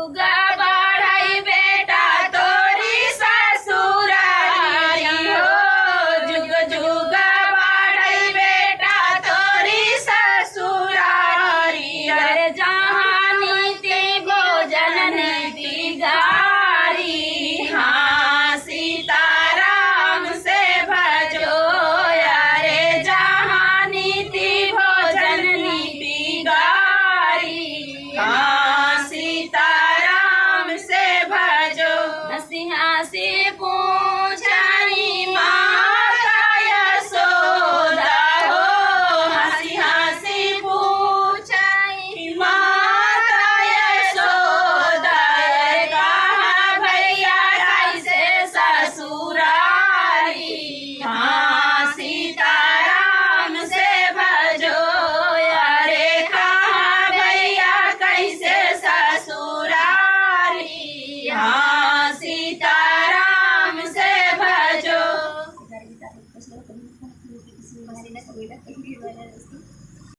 जुगा बढ़ाई बेटा तोरी ससुरारी हो। जुग जुगा बढ़ाई बेटा तोरी ससुरारी। अरे जहाँ नीति भोजन नीति गारी। हाँ सीताराम से भजो अरे जहाँ नीति भोजन नीति गारी। हाँ सीताराम से भजो। हंसी हंसी पूछाई माता यशोदा हो। हंसी हंसी पूछाई माता यशोदा। कहा भैया कैसे ससुरारी। हाँ सीताराम से भजो अरे कहा भैया कैसे ससुरारी। हाँ सीताराम से भजो।